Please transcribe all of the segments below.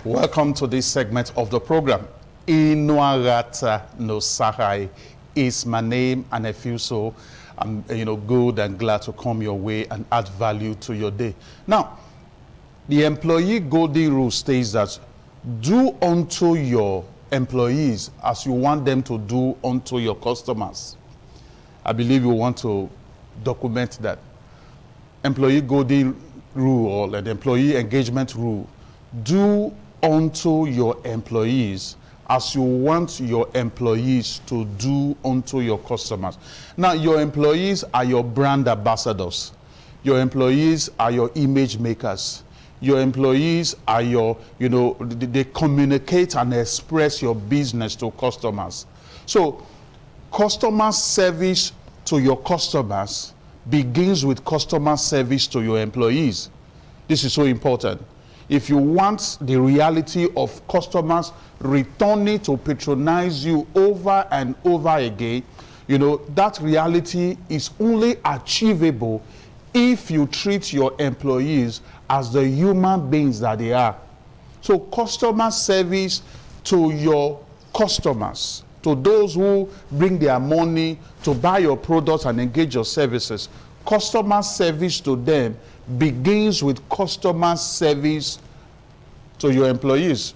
Welcome to this segment of the program. Inuarata no Sahai is my name, and I feel so good and glad to come your way and add value to your day. Now, the employee golden rule states that do unto your employees as you want them to do unto your customers. I believe you want to document that. Employee golden rule or the employee engagement rule. Do unto your employees as you want your employees to do unto your customers. Now, your employees are your brand ambassadors. Your employees are your image makers. Your employees are your, they communicate and express your business to customers. So, customer service to your customers begins with customer service to your employees. This is so important. If you want the reality of customers returning to patronize you over and over again, that reality is only achievable if you treat your employees as the human beings that they are. So customer service to your customers, to those who bring their money to buy your products and engage your services, customer service to them begins with customer service to your employees.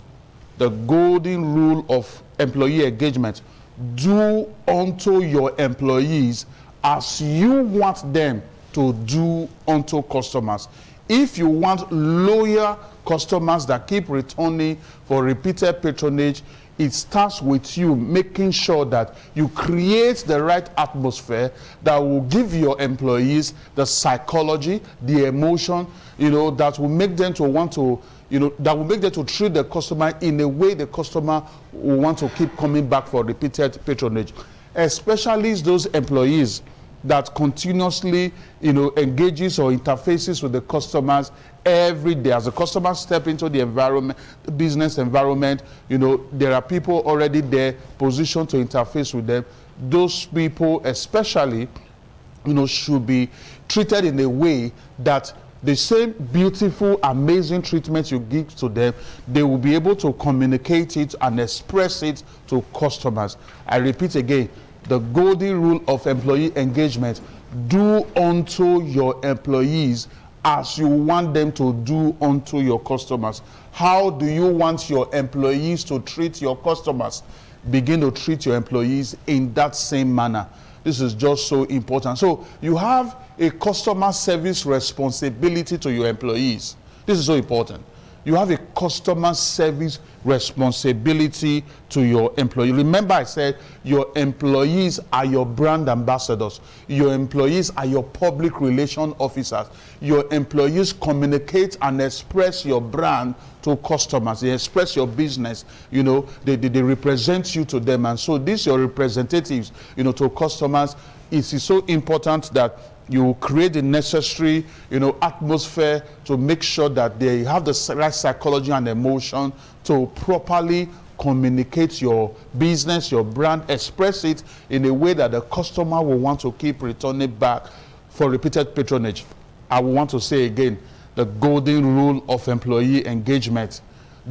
The golden rule of employee engagement: do unto your employees as you want them to do unto customers. If you want loyal customers that keep returning for repeated patronage, it starts with you making sure that you create the right atmosphere that will give your employees the psychology, the emotion, that will make them to want to, that will make them to treat the customer in a way the customer will want to keep coming back for repeated patronage. Especially those employees that continuously, engages or interfaces with the customers every day. As the customers step into the environment, the business environment, there are people already there positioned to interface with them. Those people especially, should be treated in a way that the same beautiful, amazing treatment you give to them, they will be able to communicate it and express it to customers. I repeat again, the golden rule of employee engagement: do unto your employees as you want them to do unto your customers. How do you want your employees to treat your customers? Begin to treat your employees in that same manner. This is just so important. So you have a customer service responsibility to your employees. This is so important. You have a customer service responsibility to your employee. Remember, I said your employees are your brand ambassadors. Your employees are your public relation officers. Your employees communicate and express your brand to customers. They express your business. They represent you to them. And so these your representatives, to customers. It is so important that you create the necessary, atmosphere to make sure that they have the right psychology and emotion to properly communicate your business, your brand, express it in a way that the customer will want to keep returning back for repeated patronage. I want to say again, the golden rule of employee engagement: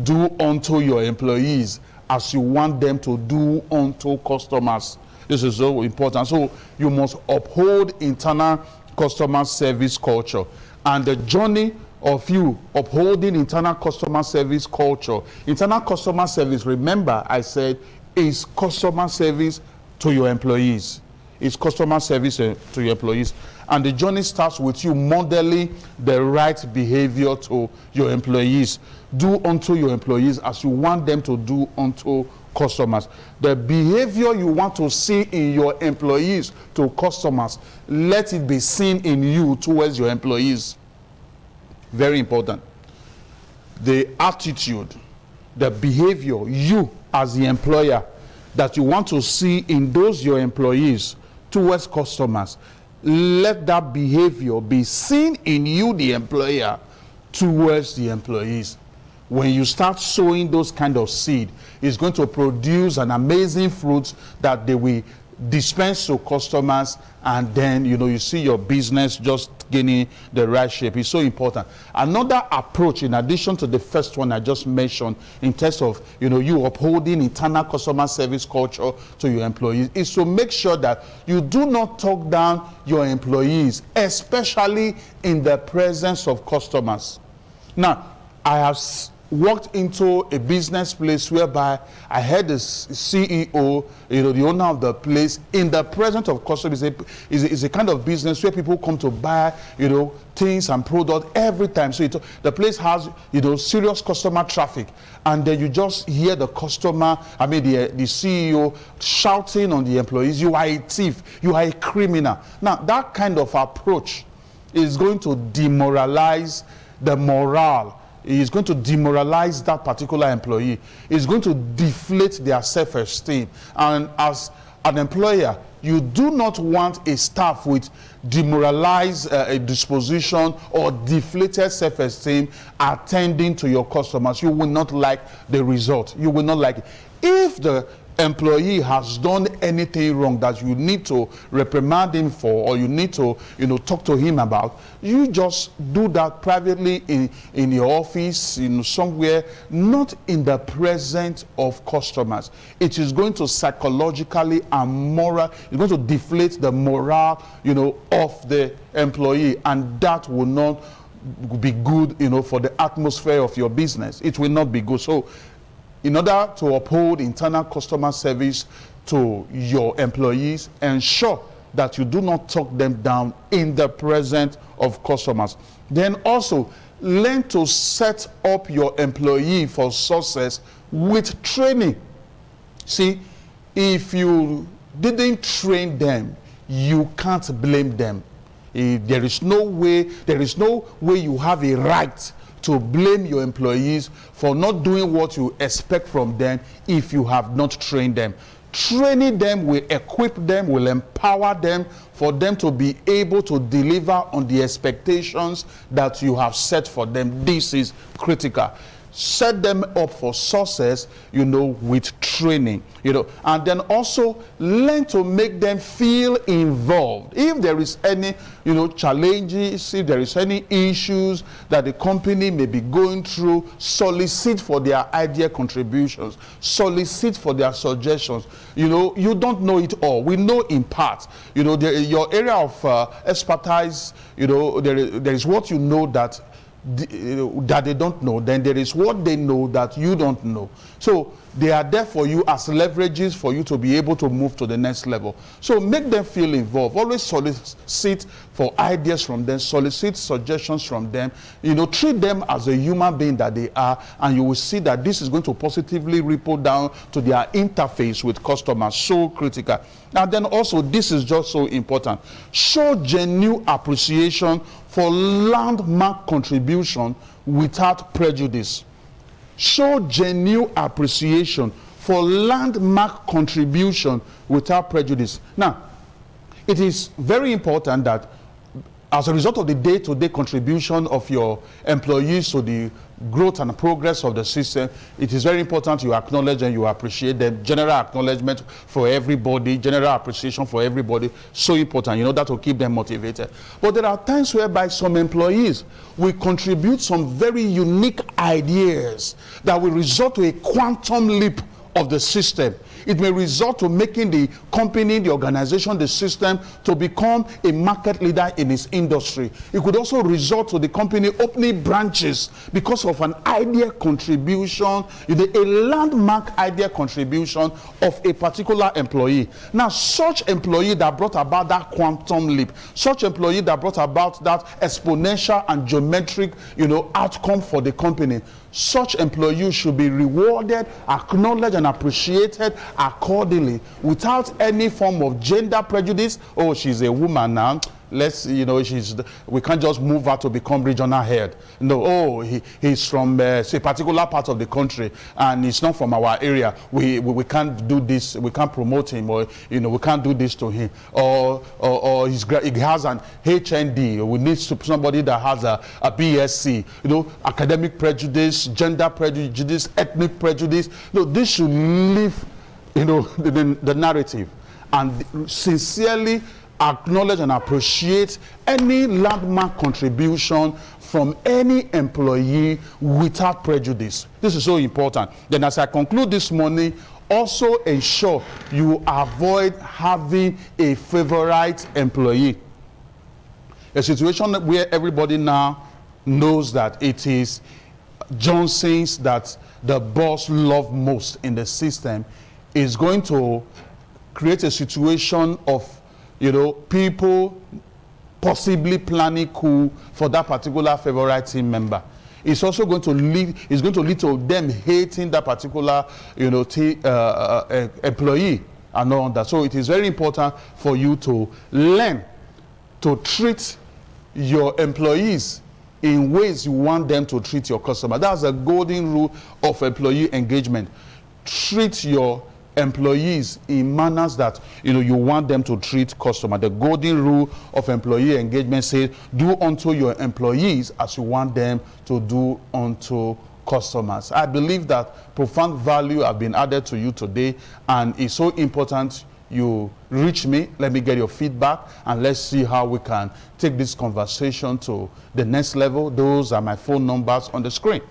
do unto your employees as you want them to do unto customers. This is so important. So you must uphold internal customer service culture. And the journey of you upholding internal customer service culture, internal customer service, remember I said, is customer service to your employees. It's customer service to your employees. And the journey starts with you modeling the right behavior to your employees. Do unto your employees as you want them to do unto customers. The behavior you want to see in your employees to customers, let it be seen in you towards your employees. Very important. The attitude, the behavior, you as the employer, that you want to see in those your employees towards customers, let that behavior be seen in you, the employer, towards the employees. When you start sowing those kind of seed, it's going to produce an amazing fruit that they will dispense to customers, and then, you know, you see your business just gaining the right shape. It's so important. Another approach, in addition to the first one I just mentioned, in terms of, you know, you upholding internal customer service culture to your employees, is to make sure that you do not talk down your employees, especially in the presence of customers. Now, I have walked into a business place whereby I heard the CEO, you know, the owner of the place, in the presence of customers. Is a kind of business where people come to buy, you know, things and products every time. So the place has, you know, serious customer traffic, and then you just hear the customer, I mean the CEO shouting on the employees, "You are a thief, you are a criminal." Now, that kind of approach is going to demoralize the morale. Is going to demoralize that particular employee. It's going to deflate their self-esteem. And as an employer, you do not want a staff with demoralized disposition or deflated self-esteem attending to your customers. You will not like the result. You will not like it. If the employee has done anything wrong that you need to reprimand him for, or you need to, you know, talk to him about, you just do that privately in your office, in somewhere, not in the presence of customers. It is going to psychologically and moral, it's going to deflate the morale, you know, of the employee, and that will not be good, you know, for the atmosphere of your business. It will not be good. So in order to uphold internal customer service to your employees, ensure that you do not talk them down in the presence of customers. Then also, learn to set up your employee for success with training. See, if you didn't train them, you can't blame them. There is no way you have a right to blame your employees for not doing what you expect from them if you have not trained them. Training them will equip them, will empower them for them to be able to deliver on the expectations that you have set for them. This is critical. Set them up for success, you know, with training, you know, and then also learn to make them feel involved. If there is any, you know, challenges, if there is any issues that the company may be going through, solicit for their idea contributions, solicit for their suggestions. You know, you don't know it all. We know in part. You know, your area of expertise, you know, there is what you know that they don't know. Then there is what they know that you don't know. So they are there for you as leverages for you to be able to move to the next level. So make them feel involved. Always solicit for ideas from them, solicit suggestions from them. You know, treat them as a human being that they are, and you will see that this is going to positively ripple down to their interface with customers. So critical. And then also, this is just so important. Show genuine appreciation for landmark contribution without prejudice. Show genuine appreciation for landmark contribution without prejudice. Now, it is very important that as a result of the day-to-day contribution of your employees to the growth and progress of the system, it is very important you acknowledge and you appreciate them. General acknowledgement for everybody, general appreciation for everybody, so important, you know, that will keep them motivated. But there are times whereby some employees will contribute some very unique ideas that will result to a quantum leap of the system. It may result to making the company, the organization, the system to become a market leader in its industry. It could also result to the company opening branches because of an idea contribution, you know, a landmark idea contribution of a particular employee. Now, such employee that brought about that quantum leap, such employee that brought about that exponential and geometric, you know, outcome for the company, such employees should be rewarded, acknowledged, and appreciated accordingly without any form of gender prejudice. Oh, she's a woman now, let's, you know, we can't just move her to become regional head. No, oh, he's from say, a particular part of the country and he's not from our area. We can't do this, we can't promote him, or, you know, we can't do this to him. Or he has an HND, we need somebody that has a BSc. You know, academic prejudice, gender prejudice, ethnic prejudice. No, this should leave, you know, the narrative. and sincerely acknowledge and appreciate any landmark contribution from any employee without prejudice. This is so important. Then as I conclude this morning, also ensure you avoid having a favorite employee. A situation where everybody now knows that it is Johnson's that the boss loves most in the system is going to create a situation of, people possibly planning coup for that particular favorite team member. It's also going to lead to them hating that particular, employee and all that. So it is very important for you to learn to treat your employees in ways you want them to treat your customer. That's a golden rule of employee engagement. Treat your employees in manners that you want them to treat customer. The golden rule of employee engagement says, do unto your employees as you want them to do unto customers. I believe that profound value have been added to you today, and it's so important you reach me. Let me get your feedback, and let's see how we can take this conversation to the next level. Those are my phone numbers on the screen.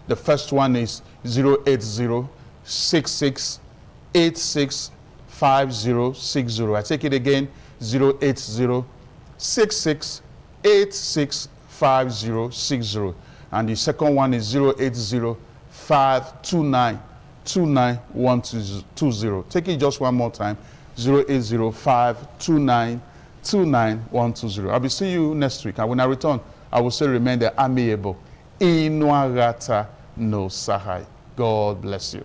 The first one is 080-66-86-5060. I take it again, 080-66-86-5060. And the second one is 080-529-29120. Take it just one more time, 080-529-29120. I'll be seeing you next week. And when I return, I will still remain the amiable. Inuagata no Sahai. God bless you.